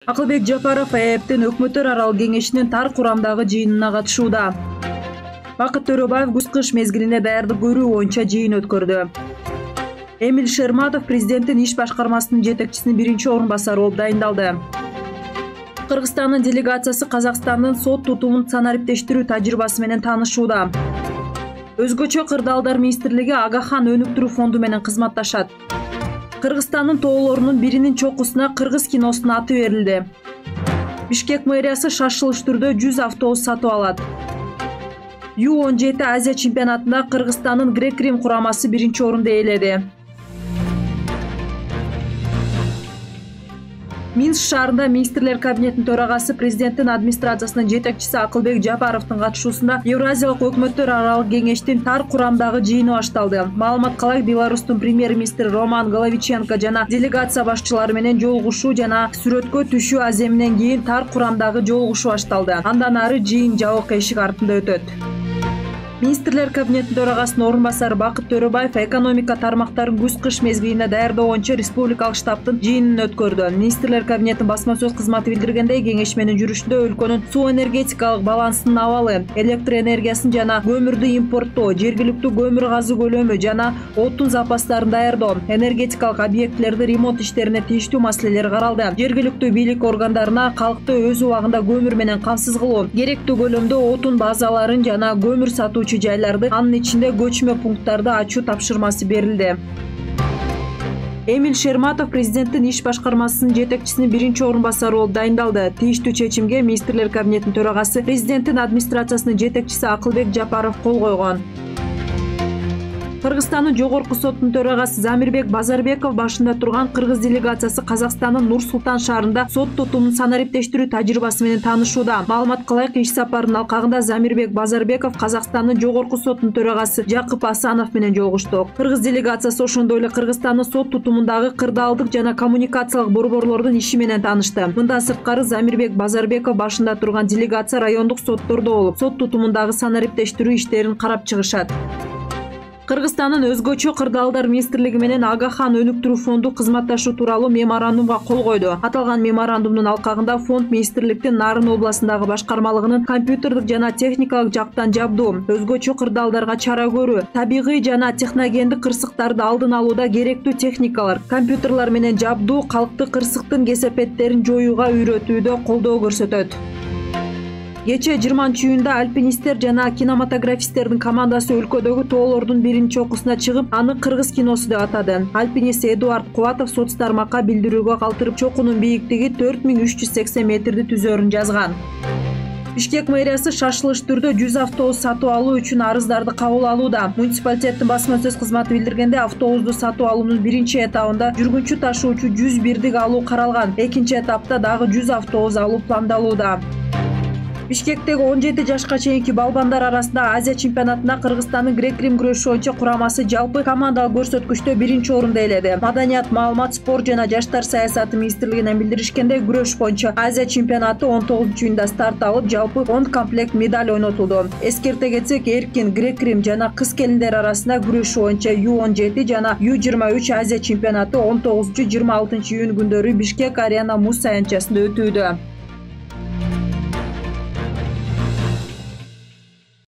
Акылбек Жапаров ЭЭПтин өкмөттөр аралык кеңешинин тар курамдагы жыйынына катышууда. Бакыт Төрөбаев күз-кыш мезгилине даярдык көрүү боюнча жыйын өткөрдү. Эмиль Шерматов президенттин иш башкармасынын жетекчисинин биринчи орун басары болуп дайындалды. Кыргызстандын делегациясы Казакстандын сот тутумун санариптештирүү тажрыйбасы менен таанышууда. Өзгөчө кырдаалдар министрлиги Агахан өнүктүрүү фонду менен кызматташат. Кыргызстандын тоолорунун биринин чокусуна кыргыз киносунун аты берилди. Бишкек мэриясы шашылыш түрдө 100 автобус сатып алат. Ю-17 Азия чемпионатында Кыргызстандын грек-рим курамасы биринчи орунду ээледи. Минск шаарында министрлер кабинетинин төрагасы президенттин администрациясынын жетекчиси Акылбек Жапаровдун катышуусунда Евразиялык өкмөттөр аралык кеңештин тар курамдагы жыйыны башталды. Маалыматка ылайык, Беларустун премьер-министри Роман Головиченко жана делегация башчылары менен жолугушуу жана сүрөткө түшүү аземинен кийин тар курамдагы жолугушуу башталды. Андан ары жыйын жабык эшик артында өтөт. Министрлер кабинетинин төрагасынын орун басары Бакыт Төрөбаев экономика тармактарын күз-кыш мезгилине даярдоо боюнча республикалык штабтын жыйынын өткөрдү. Министрлер кабинетинин басма сөз кызматы билдиргендей, кеңеш менин жүрүшүндө өлкөнүн суу энергетикалык балансынын абалы, электр энергиясын жана көмүрдү импорттоо, жергиликтүү көмүр газы көлөмү жана отун запастарын даярдоо, энергетикалык объектилерди ремонт иштерине тийиштүү маселелер каралды. Жергиликтүү бийлик органдарына калкты өз убагында көмүр менен камсыз кылуу, керектүү көлөмдө отун базаларын жана көмүр сатуучу жайларды, анын ичинде көчмө пункттарды ачуу тапшырмасы берилди. Эмиль Шерматов президенттин иш башкармасынын жетекчисинин биринчи орун басары болуп дайындалды. Тийиштүү чечимге министрлер кабинетинин төрагасы, президенттин администрациясынын жетекчиси Акылбек Жапаров кол койгон. Кыргызстандын жогорку сотунун төрагасы Замирбек Базарбеков башында турган кыргыз делегациясы Казакстандын Нур-Султан шаарында сот тутумун санариптештирүү тажрыйбасы менен таанышууда. Маалыматка ылайык, иш сапарынын алкагында Замирбек Базарбеков Казакстандын жогорку сотунун төрагасы Жакып Асанов менен жолугушту. Кыргыз делегациясы ошондой эле Кыргызстандын сот тутумундагы кырдаалдык жана коммуникациялык борборлордун иши менен таанышты. Мындан сырткары, Замирбек Базарбеков башында турган делегация райондук соттордо болуп, сот тутумундагы санариптештирүү иштерин карап чыгышат. Кыргызстандын өзгөчө кырдаалдар министрлиги менен Агахан өнүктүрүү фонду кызматташуу тууралуу меморандумга кол койду. Аталган меморандумдун алкагында фонд министрликтин Нарын областындагы башкармалыгынын компьютердик жана техникалык жактан жабдуу, өзгөчө кырдаалдарга чара көрүү, табигый жана техногендик кырсыктарды алдын алууда керектүү техникалар, компьютерлар менен жабдуу калкты кырсыктын кесепеттерин жоюуга үйрөтүүдө колдоо көрсөтөт. Кечээ 20-июнда альпинисттер жана кинематографисттердин командасы өлкөдөгү тоолордун биринчи чокусуна чыгып, аны кыргыз киносу деп атады. Альпинист Эдуард Кубатов соц тармакка билдирүүгө калтырып, чокунун бийиктиги 4380 метрди түзөрүн жазган. Бишкек мэриясы шашылыш түрдө 100 автобус сатып алуу үчүн арыздарды кабыл алууда. Муниципалитеттин басма сөз кызматы билдиргенде, автобусту сатып алуунун биринчи этабында жүргүнчү ташуучу 101 алуу каралган. Экинчи этапта дагы 100 автобус алуу пландалууда. Бишкектеги 17 жашка чейинки балбандар арасында Азия чемпионатында Кыргызстандын грек-рим күрөшү боюнча курамасы жалпы командалык көрсөткүчтө биринчи орунду ээледи. Маданият, маалымат, спорт жана жаштар саясаты министрлигинен билдиришкенде, күрөш боюнча Азия чемпионаты 19-июнда старт алып, жалпы 10 комплект медаль ойнотулду. Эскерте кетсек, эркин, грек-рим жана кыз-келиндер арасында күрөш боюнча Ю-17 жана Ю-23 Азия чемпионаты 19-26 июнь күндөрү Бишкек Арена муз аянтчасында өтүүдө.